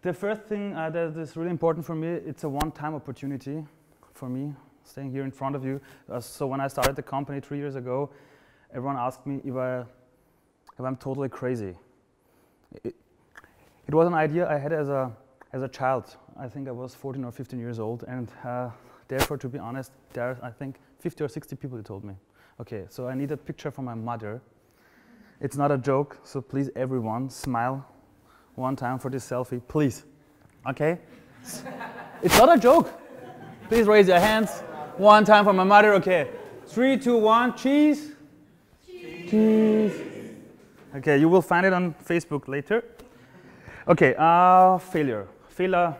The first thing that is really important for me, it's a one-time opportunity for me, staying here in front of you. So when I started the company 3 years ago, everyone asked me if I'm totally crazy. It was an idea I had as a child. I think I was 14 or 15 years old, and therefore, to be honest, there are, I think, 50 or 60 people who told me. Okay, so I need a picture from my mother. It's not a joke, so please everyone smile one time for this selfie, please. Okay? It's not a joke. Please raise your hands. One time for my mother, okay. 3, 2, 1, cheese. Cheese. Okay, you will find it on Facebook later. Okay, failure. Failure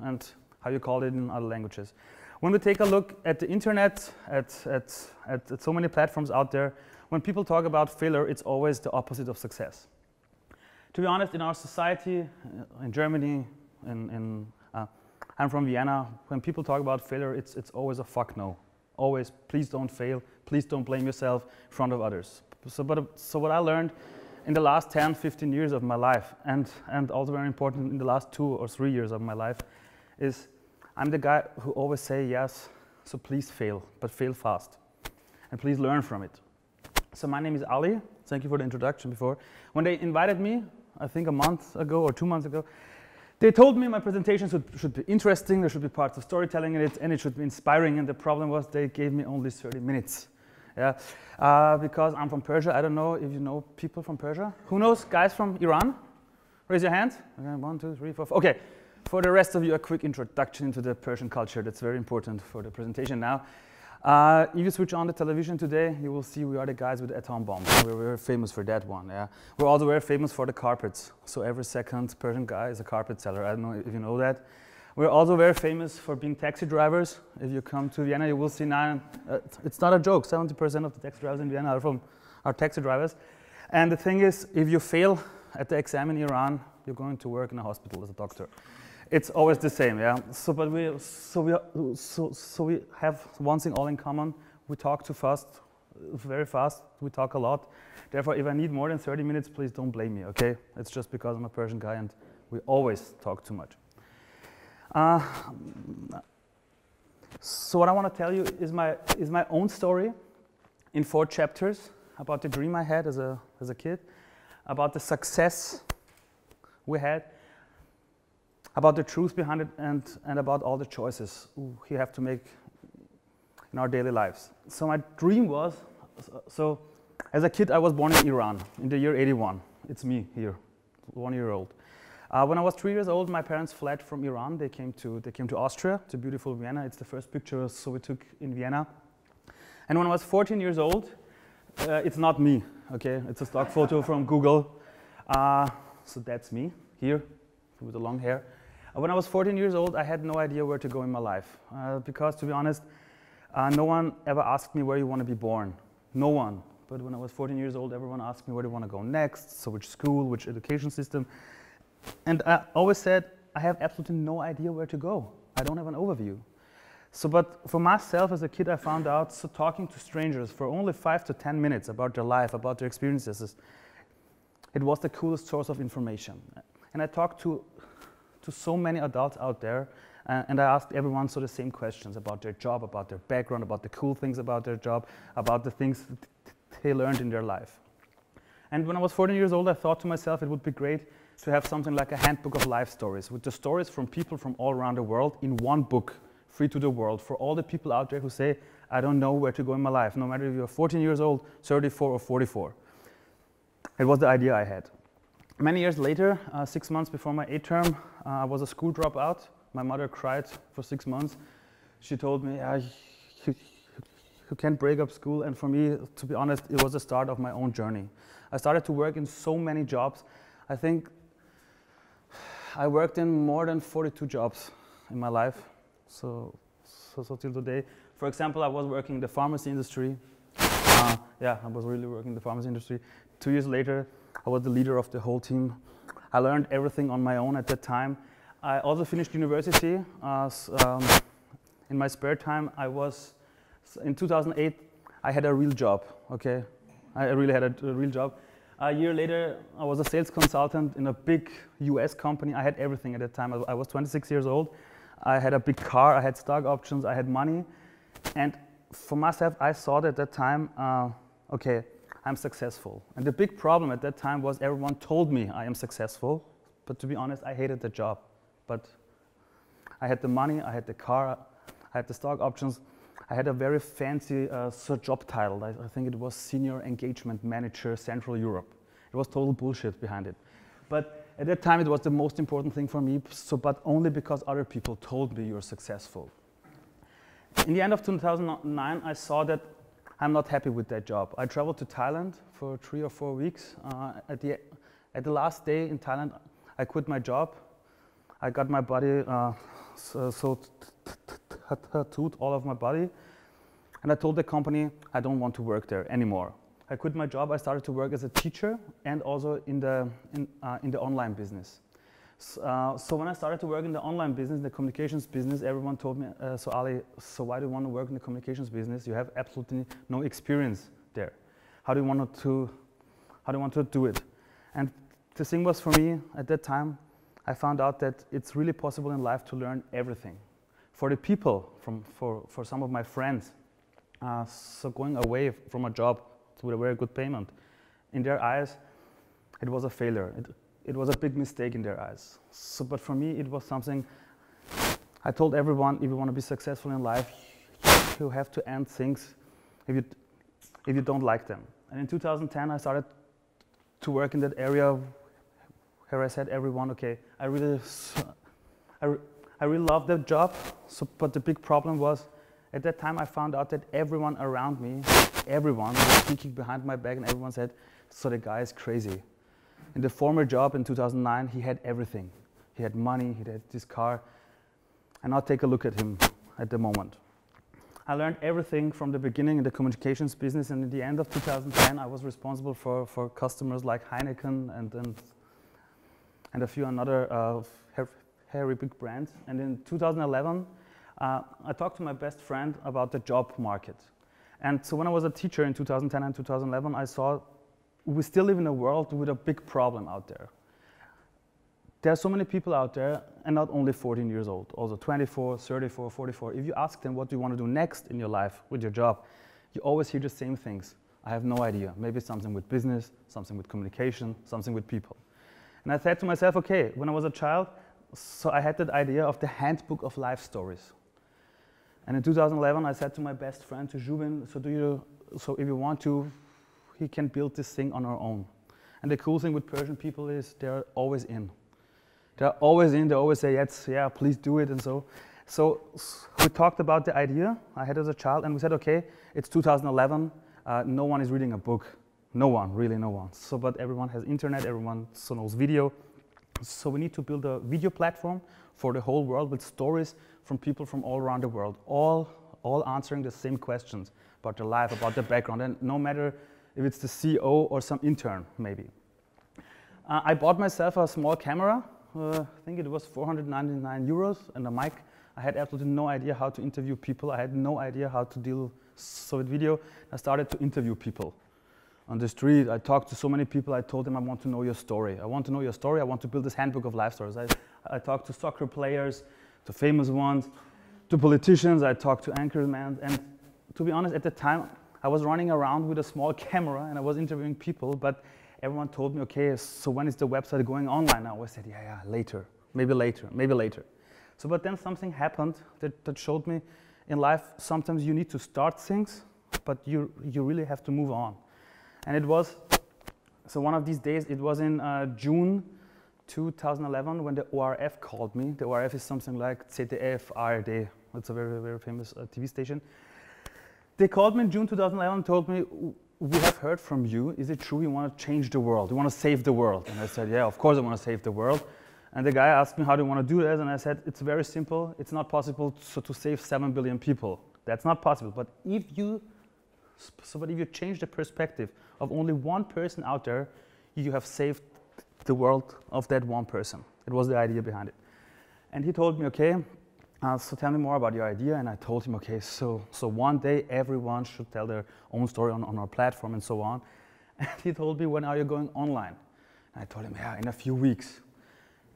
and how you call it in other languages. When we take a look at the internet, at so many platforms out there, when people talk about failure, it's always the opposite of success. To be honest, in our society, in Germany, I'm from Vienna, when people talk about failure, it's always a fuck no. Always, please don't fail, please don't blame yourself in front of others. So what I learned in the last 10, 15 years of my life, and also very important in the last 2 or 3 years of my life, is I'm the guy who always say yes, so please fail, but fail fast. And please learn from it. So my name is Ali. Thank you for the introduction before. When they invited me, I think a month ago or 2 months ago, they told me my presentation should be interesting, there should be parts of storytelling in it, and it should be inspiring, and the problem was they gave me only 30 minutes. Yeah, because I'm from Persia. I don't know if you know people from Persia. Who knows guys from Iran? Raise your hand. Okay, 1, 2, 3, 4, 5. Okay, for the rest of you, a quick introduction into the Persian culture. That's very important for the presentation now. If you switch on the television today, you will see we are the guys with the atom bomb. We're very famous for that one. Yeah, we're also very famous for the carpets. So every second Persian guy is a carpet seller. I don't know if you know that. We're also very famous for being taxi drivers. If you come to Vienna, you will see it's not a joke. 70% of the taxi drivers in Vienna are taxi drivers. And the thing is, if you fail at the exam in Iran, you're going to work in a hospital as a doctor. It's always the same, yeah. So we have one thing all in common. We talk too fast, very fast. We talk a lot. Therefore, if I need more than 30 minutes, please don't blame me, okay? It's just because I'm a Persian guy and we always talk too much. So what I want to tell you is my own story in 4 chapters about the dream I had as a kid, about the success we had, about the truth behind it, and about all the choices we have to make in our daily lives. So my dream was, so as a kid I was born in Iran in the year 81. It's me here, 1 year old. When I was 3 years old, my parents fled from Iran. They came to Austria, to beautiful Vienna. It's the first picture so we took in Vienna. And when I was 14 years old, it's not me, okay? It's a stock photo from Google. So that's me here with the long hair. When I was 14 years old, I had no idea where to go in my life. Because to be honest, no one ever asked me where you want to be born. No one. But when I was 14 years old, everyone asked me where do you want to go next, so which school, which education system. And I always said, I have absolutely no idea where to go. I don't have an overview. So, but for myself as a kid, I found out, so talking to strangers for only 5 to 10 minutes about their life, about their experiences, it was the coolest source of information. And I talked to so many adults out there, and I asked everyone the same questions about their job, about their background, about the cool things about their job, about the things that they learned in their life. And when I was 14 years old, I thought to myself it would be great to have something like a handbook of life stories, with the stories from people from all around the world in one book, free to the world, for all the people out there who say, I don't know where to go in my life, no matter if you're 14 years old, 34 or 44. It was the idea I had. Many years later, 6 months before my 8th term, I was a school dropout. My mother cried for 6 months. She told me, you can't break up school. And for me, to be honest, it was the start of my own journey. I started to work in so many jobs. I think I worked in more than 42 jobs in my life, so till today. For example, I was working in the pharmacy industry. Yeah, I was really working in the pharmacy industry. 2 years later, I was the leader of the whole team. I learned everything on my own at that time. I also finished university. In my spare time, in 2008, I had a real job, okay? I really had a real job. A year later, I was a sales consultant in a big US company. I had everything at that time. I was 26 years old. I had a big car, I had stock options, I had money. And for myself, I saw that at that time, okay, I'm successful. And the big problem at that time was everyone told me I am successful. But to be honest, I hated the job. But I had the money, I had the car, I had the stock options. I had a very fancy job title. I think it was Senior Engagement Manager Central Europe. It was total bullshit behind it. But at that time, it was the most important thing for me, but only because other people told me you're successful. In the end of 2009, I saw that I'm not happy with that job. I traveled to Thailand for 3 or 4 weeks. At the last day in Thailand, I quit my job. I got my body tattooed all of my body, and I told the company I don't want to work there anymore. I quit my job. I started to work as a teacher and also in the online business. So when I started to work in the online business, the communications business, everyone told me, so Ali, so why do you want to work in the communications business? You have absolutely no experience there. How do you want to do it? And the thing was, for me at that time, I found out that it's really possible in life to learn everything. For the people, for some of my friends, so going away from a job with a very good payment, in their eyes, it was a failure. It was a big mistake in their eyes. So, but for me, it was something. I told everyone, if you want to be successful in life, you have to end things if you don't like them. And in 2010, I started to work in that area where I said everyone, okay, I really loved that job. So, but the big problem was, at that time, I found out that everyone around me, everyone was speaking behind my back, and everyone said, so the guy is crazy. In the former job in 2009, he had everything. He had money, he had this car. And now take a look at him at the moment. I learned everything from the beginning in the communications business, and at the end of 2010, I was responsible for customers like Heineken and a few another very big brands. And in 2011, I talked to my best friend about the job market. And so when I was a teacher in 2010 and 2011, I saw we still live in a world with a big problem out there. There are so many people out there, and not only 14 years old, also 24, 34, 44. If you ask them what do you want to do next in your life with your job, you always hear the same things. I have no idea. Maybe something with business, something with communication, something with people. And I said to myself, okay, when I was a child, so I had that idea of the handbook of life stories. And in 2011, I said to my best friend, to Jubin, so if you want to, he can build this thing on our own. And the cool thing with Persian people is they're always in. They're always in, they always say, yes, yeah, please do it, and so. So we talked about the idea I had as a child, and we said, okay, it's 2011, no one is reading a book. No one, really no one. So, but everyone has internet, everyone knows video. So we need to build a video platform for the whole world with stories from people from all around the world, all answering the same questions about their life, about their background, and no matter if it's the CEO or some intern, maybe. I bought myself a small camera. I think it was 499 euros and a mic. I had absolutely no idea how to interview people. I had no idea how to deal with video. I started to interview people on the street. I talked to so many people. I told them, I want to know your story. I want to know your story. I want to build this handbook of life stories. I talked to soccer players, to famous ones, to politicians. I talked to anchormen. And to be honest, at the time, I was running around with a small camera and I was interviewing people, but everyone told me, okay, so when is the website going online? I always said, yeah, later, maybe later, maybe later. So, but then something happened that showed me in life, sometimes you need to start things, but you really have to move on. And it was, so one of these days, it was in June 2011 when the ORF called me. The ORF is something like ZDF, ARD. It's a very, very famous TV station. They called me in June 2011 and told me, we have heard from you. Is it true you want to change the world? You want to save the world? And I said, yeah, of course I want to save the world. And the guy asked me, how do you want to do this? And I said, it's very simple. It's not possible to save 7 billion people. That's not possible. But if you change the perspective of only one person out there, you have saved the world of that one person. It was the idea behind it. And he told me, okay, so tell me more about your idea. And I told him, okay, so one day everyone should tell their own story on our platform and so on. And he told me, when are you going online? And I told him, yeah, in a few weeks.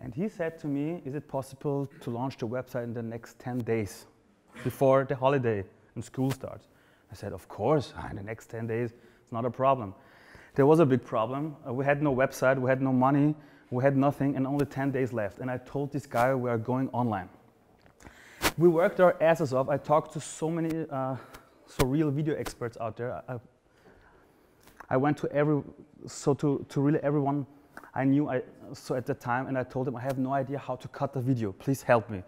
And he said to me, is it possible to launch the website in the next 10 days before the holiday and school starts? I said, of course, in the next 10 days, it's not a problem. There was a big problem. We had no website, we had no money, we had nothing, and only 10 days left. And I told this guy we are going online. We worked our asses off. I talked to so many real video experts out there. I went to really everyone I knew at the time, and I told them I have no idea how to cut the video. Please help me.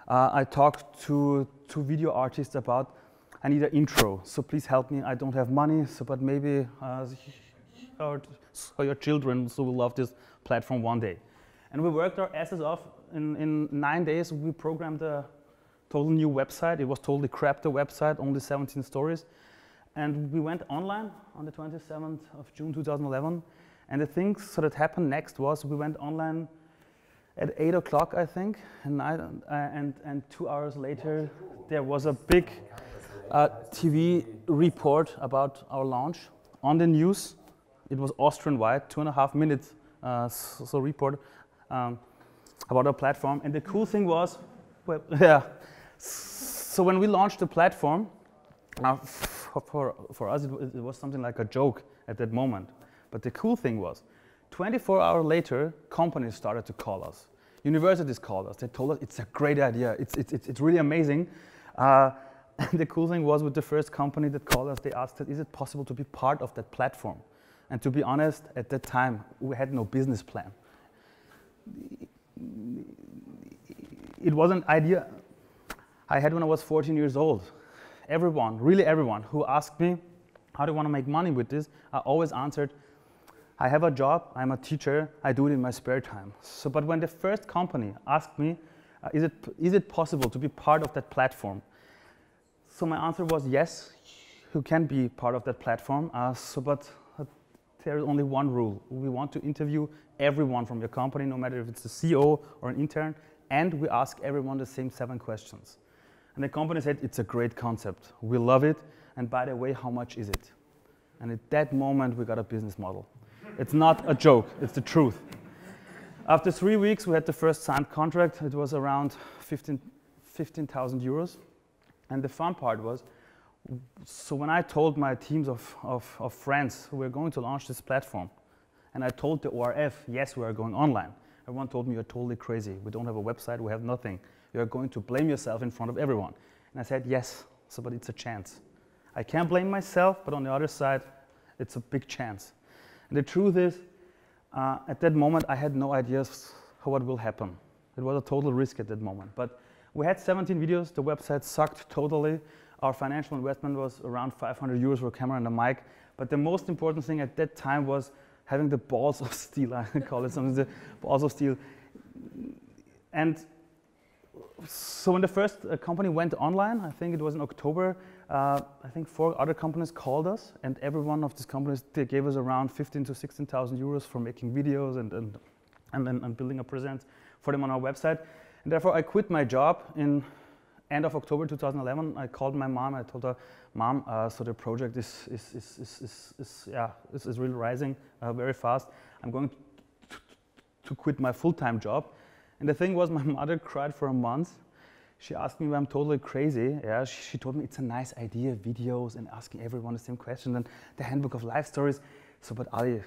I talked to video artists about I need an intro, so please help me. I don't have money, but maybe your children will love this platform one day. And we worked our asses off. In 9 days, we programmed a total new website. It was totally crap, the website, only 17 stories. And we went online on the 27th of June 2011. And the things that happened next was we went online at 8 o'clock, I think, and 2 hours later, there was a big TV report about our launch on the news. It was Austrian-wide, 2.5 minutes report about our platform. And the cool thing was, well, yeah. So when we launched the platform, for us it was something like a joke at that moment. But the cool thing was, 24 hours later, companies started to call us. Universities called us. They told us it's a great idea. It's really amazing. And the cool thing was, with the first company that called us, they asked us, is it possible to be part of that platform? And to be honest, at that time, we had no business plan. It was an idea I had when I was 14 years old. Everyone, really everyone, who asked me, how do you want to make money with this? I always answered, I have a job, I'm a teacher, I do it in my spare time. But when the first company asked me, is it possible to be part of that platform? So my answer was yes, you can be part of that platform, but there is only one rule. We want to interview everyone from your company, no matter if it's the CEO or an intern, and we ask everyone the same 7 questions. And the company said, it's a great concept, we love it, and by the way, how much is it? And at that moment, we got a business model. It's not a joke, it's the truth. After 3 weeks, we had the first signed contract. It was around 15,000 euros. And the fun part was, so when I told my teams of friends, we're going to launch this platform, and I told the ORF, yes, we are going online, everyone told me, you're totally crazy. We don't have a website, we have nothing. You're going to blame yourself in front of everyone. And I said, yes, but it's a chance. I can't blame myself, but on the other side, it's a big chance. And the truth is, at that moment, I had no ideas what will happen. It was a total risk at that moment. But we had 17 videos, the website sucked totally. Our financial investment was around 500 euros for a camera and a mic. But the most important thing at that time was having the balls of steel, I call it something, the balls of steel. And so when the first company went online, I think it was in October, I think 4 other companies called us, and every one of these companies, they gave us around 15,000 to 16,000 euros for making videos and building a presence for them on our website. And therefore, I quit my job in end of October 2011. I called my mom. I told her, Mom, so the project is really rising very fast. I'm going to quit my full-time job. And the thing was, my mother cried for a month. She asked me if I'm totally crazy. Yeah, she told me it's a nice idea, videos and asking everyone the same question, and the handbook of life stories. But Ali,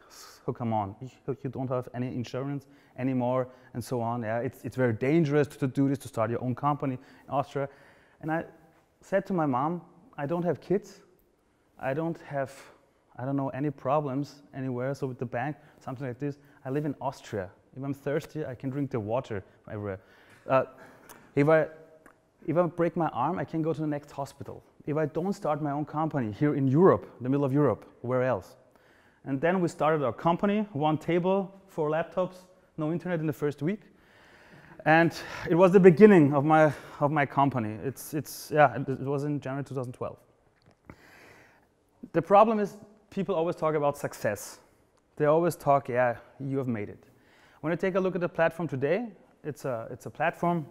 so come on, you don't have any insurance anymore and so on. Yeah, it's very dangerous to do this, to start your own company in Austria. And I said to my mom, I don't have kids. I don't have, any problems anywhere. So with the bank, something like this. I live in Austria. If I'm thirsty, I can drink the water from everywhere. If I break my arm, I can go to the next hospital. If I don't start my own company here in Europe, the middle of Europe, where else? And then we started our company, 1 table, 4 laptops, no internet in the first week. And it was the beginning of my company. It was in January 2012. The problem is, people always talk about success. They always talk, yeah, you have made it. When I take a look at the platform today, it's a platform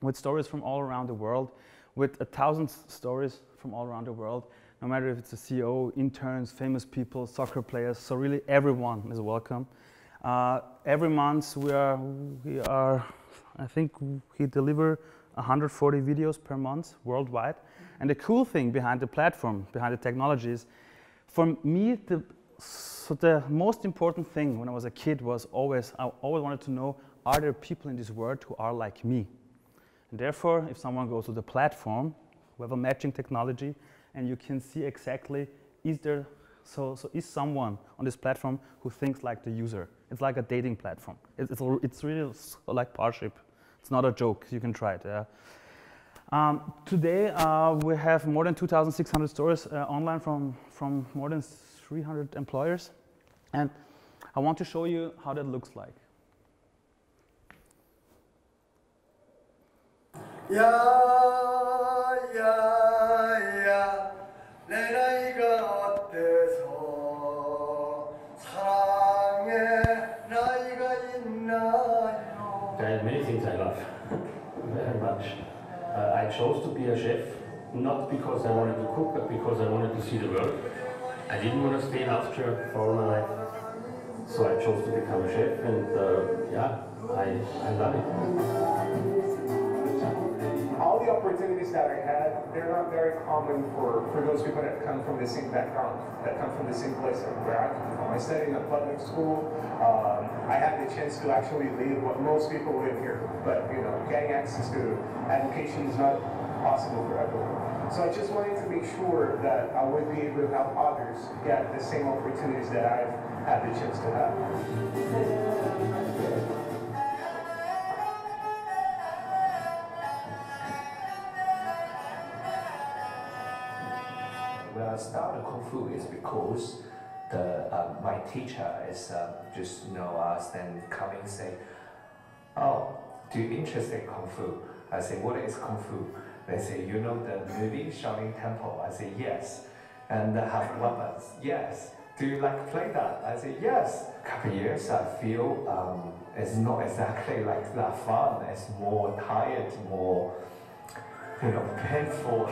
with stories from all around the world, with 1,000 stories from all around the world. no matter if it's a CEO, interns, famous people, soccer players, so really everyone is welcome. Every month I think we deliver 140 videos per month worldwide. And the cool thing behind the platform, behind the technology is, for me, the most important thing when I was a kid was I always wanted to know, are there people in this world who are like me? And therefore, if someone goes to the platform, we have a matching technology, and you can see exactly, is someone on this platform who thinks like the user? It's like a dating platform. It's really like Parship. It's not a joke. You can try it. Yeah. Today we have more than 2,600 stores online from more than 300 employers, and I want to show you how that looks like. There are many things I love very much. I chose to be a chef, not because I wanted to cook, but because I wanted to see the world. I didn't want to stay in Austria for all my life, so I chose to become a chef, and yeah, I love it. All the opportunities that I had, they're not very common for those people that come from the same background, that come from the same place where I come from. I studied in a public school. I had the chance to actually live what most people live here, but getting access to education is not possible for everyone. So I just wanted to make sure that I would be able to help others get the same opportunities that I've had the chance to have. When I started Kung Fu is because my teacher is just asked and coming and say, oh, do you interested in Kung Fu? I say, what is Kung Fu? They say, you know the movie Shaolin Temple? I say, yes. And have weapons? Yes. Do you like play that? I say, yes. A couple of years I feel it's not exactly like that fun. It's more tired, more painful.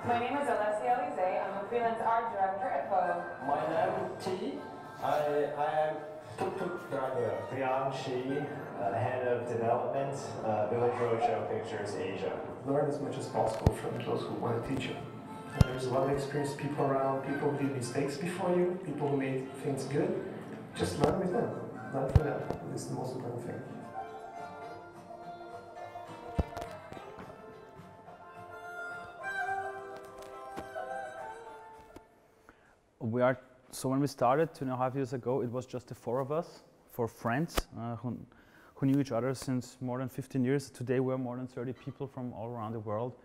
My name is Alessia Alize. I'm a freelance art director at Vogue. My name is T. I am tuk-tuk driver. Priyan Shi, head of development, Village Roadshow Pictures Asia. Learn as much as possible from those who want to teach you. There's a lot of experienced people around, people who did mistakes before you, people who made things good. Just learn with them. Learn from them. It's the most important thing. So when we started 2.5 years ago, it was just the 4 of us, 4 friends who knew each other since more than 15 years. Today we're more than 30 people from all around the world.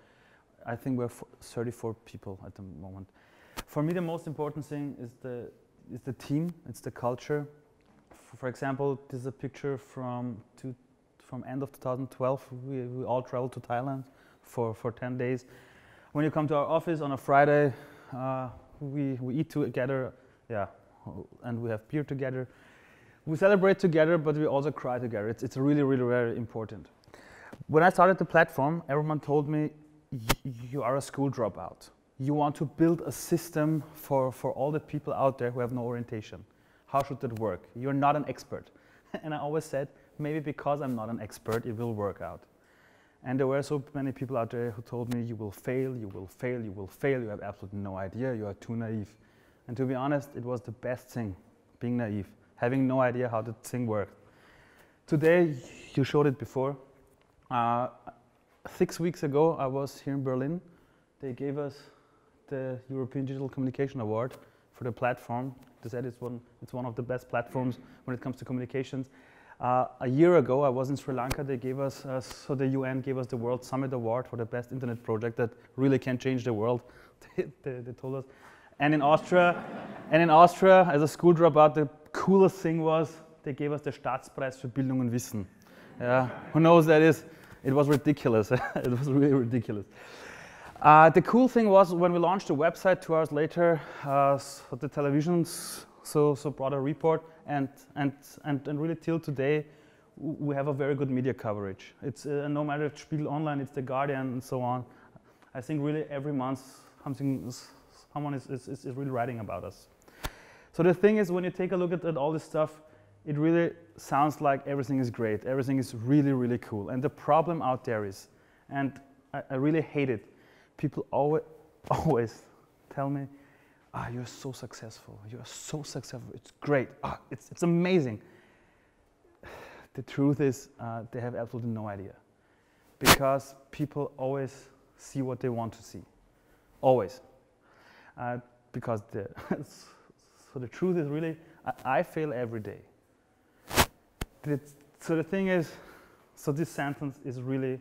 I think we're 34 people at the moment. For me, the most important thing is the team, it's the culture. For example, this is a picture from end of 2012. We all traveled to Thailand for 10 days. When you come to our office on a Friday, we eat together, yeah, and we have beer together. We celebrate together, but we also cry together. It's really, really very important. When I started the platform, everyone told me, you are a school dropout. You want to build a system for all the people out there who have no orientation. How should that work? You're not an expert. And I always said, maybe because I'm not an expert, it will work out. And there were so many people out there who told me, you will fail, you will fail, you will fail, you have absolutely no idea, you are too naive. And to be honest, it was the best thing, being naive, having no idea how the thing worked. Today, you showed it before. 6 weeks ago, I was here in Berlin. They gave us the European Digital Communication Award for the platform. They said it's one of the best platforms when it comes to communications. A year ago, I was in Sri Lanka. They gave us, so the UN gave us the World Summit Award for the best internet project that really can change the world. they told us. And in Austria, as a school dropout, the coolest thing was they gave us the Staatspreis für Bildung und Wissen. Yeah, who knows that is? It was ridiculous. It was really ridiculous. The cool thing was when we launched the website 2 hours later, so the televisions brought a report, and really till today, we have a very good media coverage. It's no matter if Spiegel Online, it's the Guardian, and so on. I think really every month someone is really writing about us. So the thing is, when you take a look at all this stuff, it really sounds like everything is great. Everything is really, really cool. And the problem out there is, and I really hate it, people always tell me, you're so successful. You're so successful. It's great. It's amazing. The truth is, they have absolutely no idea. Because people always see what they want to see. Always. Because so the truth is really, I fail every day. So the thing is, so this sentence is really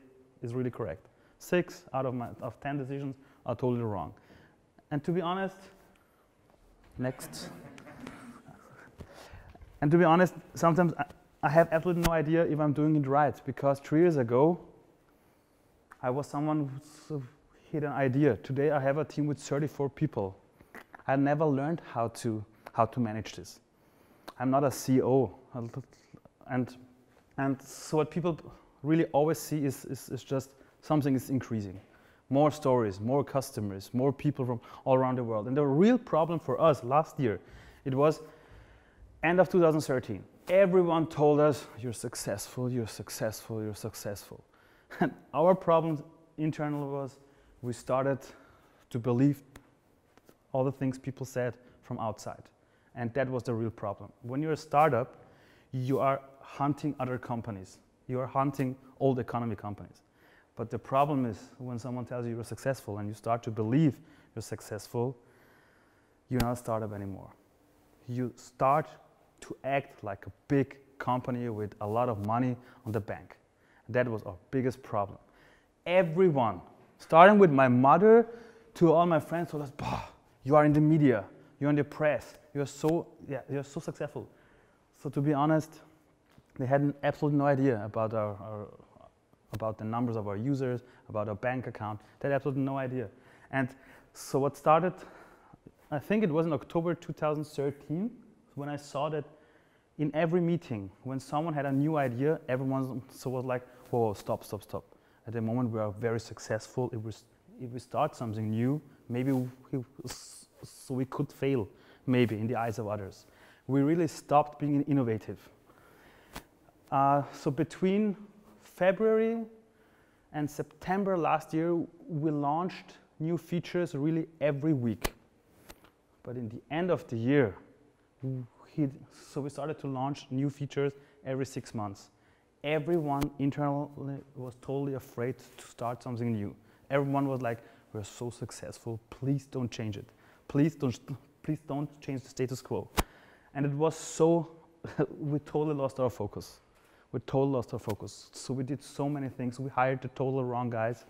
correct. 6 out of 10 decisions are totally wrong. And to be honest, next. And to be honest, sometimes I have absolutely no idea if I'm doing it right, because 3 years ago, I was someone who had an idea. Today I have a team with 34 people. I never learned how to manage this. I'm not a CEO. And so what people really always see is just something is increasing. More stories, more customers, more people from all around the world. And the real problem for us last year, it was end of 2013. Everyone told us, you're successful, you're successful, you're successful. And our problem internal was we started to believe all the things people said from outside. And that was the real problem. When you're a startup, you are hunting other companies. You are hunting old economy companies. But the problem is when someone tells you you're successful and you start to believe you're successful, you're not a startup anymore. You start to act like a big company with a lot of money on the bank. That was our biggest problem. Everyone, starting with my mother to all my friends, told us, you are in the media, you're in the press, you're so successful. So to be honest, they had absolutely no idea about about the numbers of our users, about our bank account. They had absolutely no idea. And so what started, I think it was in October 2013, when I saw that in every meeting, when someone had a new idea, everyone was like, whoa, stop. At the moment we are very successful. If we start something new, maybe we could fail, maybe in the eyes of others. We really stopped being innovative. So between February and September last year, we launched new features really every week. But in the end of the year, so we started to launch new features every 6 months. Everyone internally was totally afraid to start something new. Everyone was like, we're so successful, please don't change it. Please don't change the status quo. And it was so, we totally lost our focus. So we did so many things. We hired the totally wrong guys.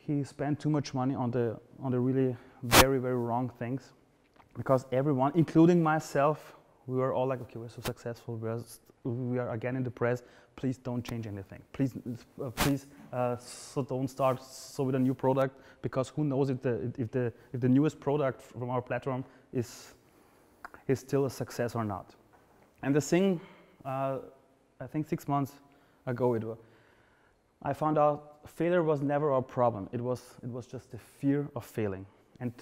He spent too much money on the really very, very wrong things, because everyone, including myself, we were all like, okay, we're so successful. We are again in the press. Please don't change anything. Please, so don't start with a new product, because who knows if the newest product from our platform is still a success or not. And the thing, I think 6 months ago, I found out failure was never our problem. It was just the fear of failing. And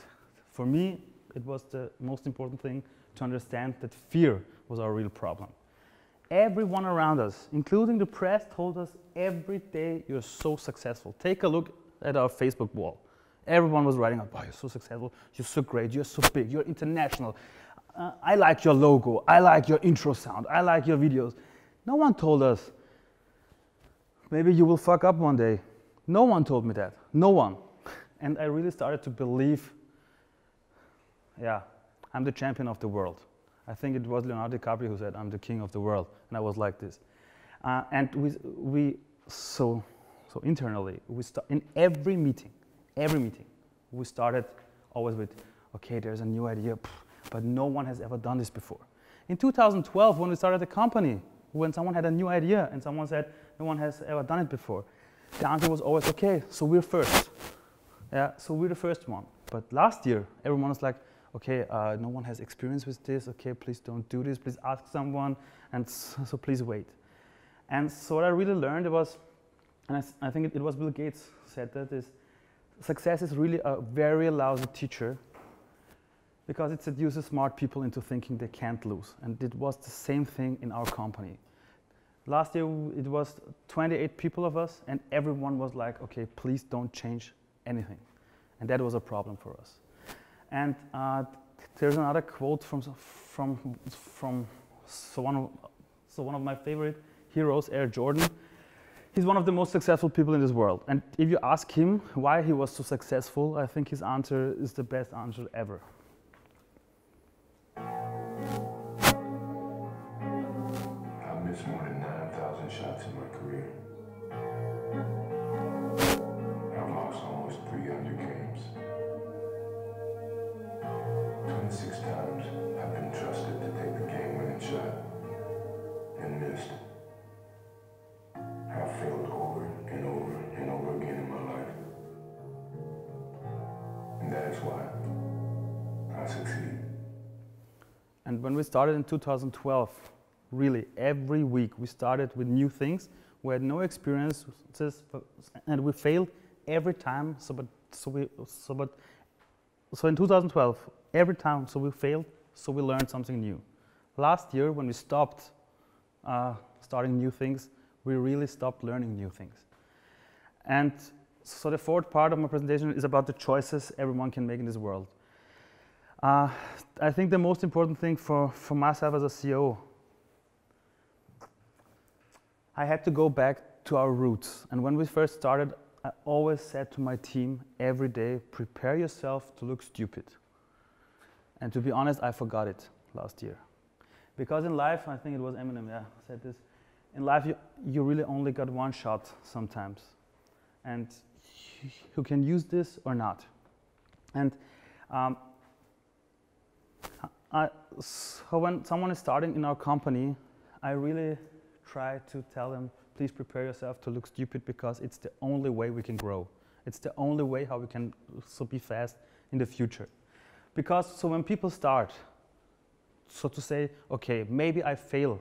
for me, it was the most important thing to understand that fear was our real problem. Everyone around us, including the press, told us every day, you're so successful. Take a look at our Facebook wall. Everyone was writing, oh, you're so successful, you're so great, you're so big, you're international. I like your logo, I like your intro sound, I like your videos. No one told us, maybe you will fuck up one day. No one told me that, no one. And I really started to believe, yeah, I'm the champion of the world. I think it was Leonardo DiCaprio who said, "I'm the king of the world," and I was like this. And so internally, in every meeting, we started always with, okay, there's a new idea, but no one has ever done this before. In 2012, when we started the company, when someone had a new idea and someone said, no one has ever done it before, the answer was always, okay, so we're first. Yeah, so we're the first one. But last year, everyone was like, okay, no one has experience with this, okay, please don't do this, please ask someone, and so please wait. And so what I really learned was, and I think it was Bill Gates said that, is success is really a very lousy teacher because it seduces smart people into thinking they can't lose. And it was the same thing in our company. Last year it was 28 people of us, and everyone was like, okay, please don't change anything. And that was a problem for us. And there's another quote from one of my favorite heroes, Air Jordan. He's one of the most successful people in this world. And if you ask him why he was so successful, I think his answer is the best answer ever. I missed more than 9,000 shots in my career. I've lost almost 300 games. 26 times I've been trusted to take the game-winning shot and missed. I've failed over and over and over again in my life. And that is why I succeed. And when we started in 2012, really every week we started with new things. We had no experiences, and we failed every time. So in 2012, every time, so we failed, so we learned something new. Last year, when we stopped starting new things, we really stopped learning new things. And so the fourth part of my presentation is about the choices everyone can make in this world. I think the most important thing for myself as a CEO, I had to go back to our roots. And when we first started, I always said to my team every day, prepare yourself to look stupid. And to be honest, I forgot it last year. Because in life, I think it was Eminem, yeah, said this, in life you really only got one shot sometimes. And you can use this or not. And so when someone is starting in our company, I really try to tell them, please prepare yourself to look stupid, because it's the only way we can grow. It's the only way how we can be fast in the future. Because so when people start, so to say, okay, maybe I fail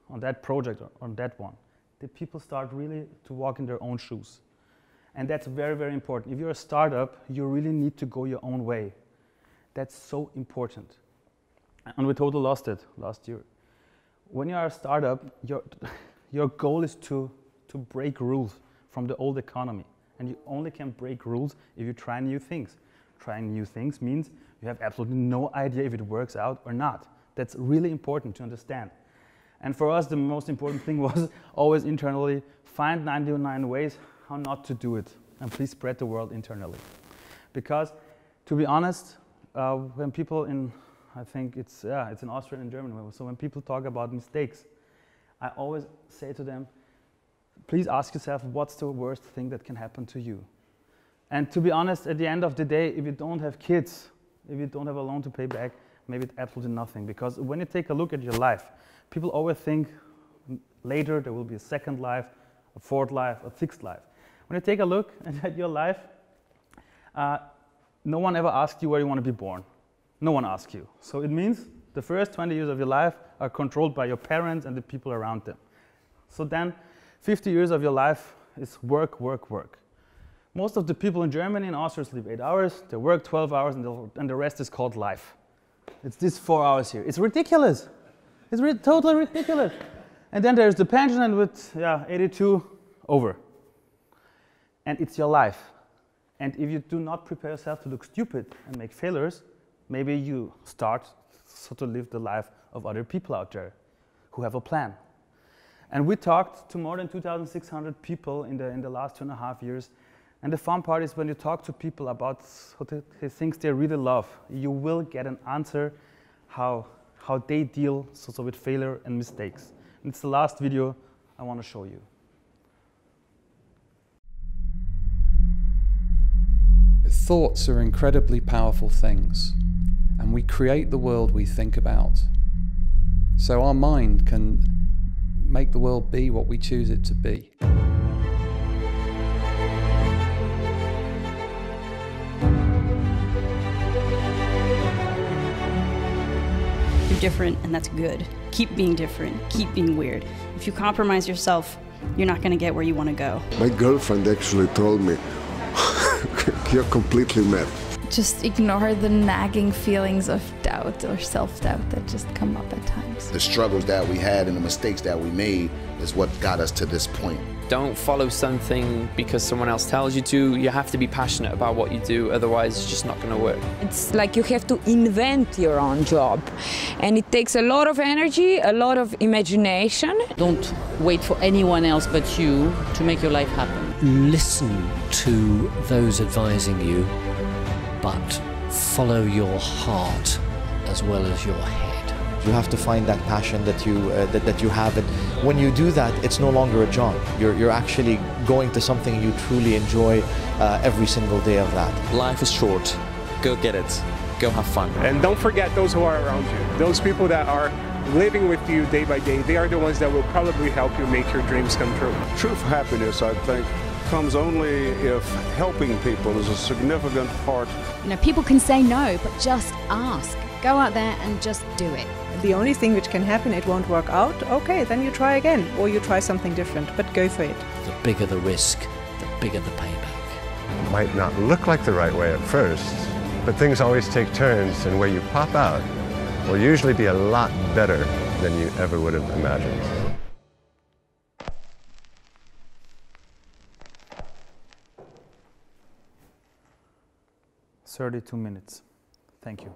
on that project or on that one, the people start really to walk in their own shoes. And that's very, very important. If you're a startup, you really need to go your own way. That's so important. And we totally lost it last year. When you are a startup, your goal is to break rules from the old economy. And you only can break rules if you try new things. Trying new things means you have absolutely no idea if it works out or not. That's really important to understand. And for us, the most important thing was always internally, find 99 ways how not to do it. And please spread the word internally. Because, to be honest, when people I think it's in Austria and Germany, so when people talk about mistakes, I always say to them, please ask yourself, what's the worst thing that can happen to you? And to be honest, at the end of the day, if you don't have kids, if you don't have a loan to pay back, maybe it's absolutely nothing. Because when you take a look at your life, people always think later there will be a second life, a fourth life, a sixth life. When you take a look at your life, no one ever asked you where you want to be born. No one asks you. So it means the first 20 years of your life are controlled by your parents and the people around them. So then 50 years of your life is work, work, work. Most of the people in Germany and Austria sleep 8 hours, they work 12 hours, and the rest is called life. It's this 4 hours here. It's ridiculous. It's totally ridiculous. And then there's the pension, and with 82, over. And it's your life. And if you do not prepare yourself to look stupid and make failures, maybe you start to live the life of other people out there who have a plan. And we talked to more than 2,600 people in the last 2.5 years. And the fun part is when you talk to people about the things they really love, you will get an answer how how they deal so with failure and mistakes. And it's the last video I want to show you. Thoughts are incredibly powerful things, and we create the world we think about. So our mind can make the world be what we choose it to be. You're different, and that's good. Keep being different, keep being weird. If you compromise yourself, you're not going to get where you want to go. My girlfriend actually told me, you're completely mad. Just ignore the nagging feelings of doubt or self-doubt that just come up at times. The struggles that we had and the mistakes that we made is what got us to this point. Don't follow something because someone else tells you to. You have to be passionate about what you do, otherwise it's just not going to work. It's like you have to invent your own job, and it takes a lot of energy, a lot of imagination. Don't wait for anyone else but you to make your life happen. Listen to those advising you, but follow your heart as well as your head. You have to find that passion that you have, and when you do that, it's no longer a job. You're actually going to something you truly enjoy every single day of that. Life is short. Go get it. Go have fun. And don't forget those who are around you. Those people that are living with you day by day, they are the ones that will probably help you make your dreams come true. True happiness, I think, comes only if helping people is a significant part. You know, people can say no, but just ask. Go out there and just do it. The only thing which can happen, it won't work out, okay, then you try again, or you try something different, but go for it. The bigger the risk, the bigger the payback. It might not look like the right way at first, but things always take turns, and where you pop out will usually be a lot better than you ever would have imagined. 32 minutes. Thank you.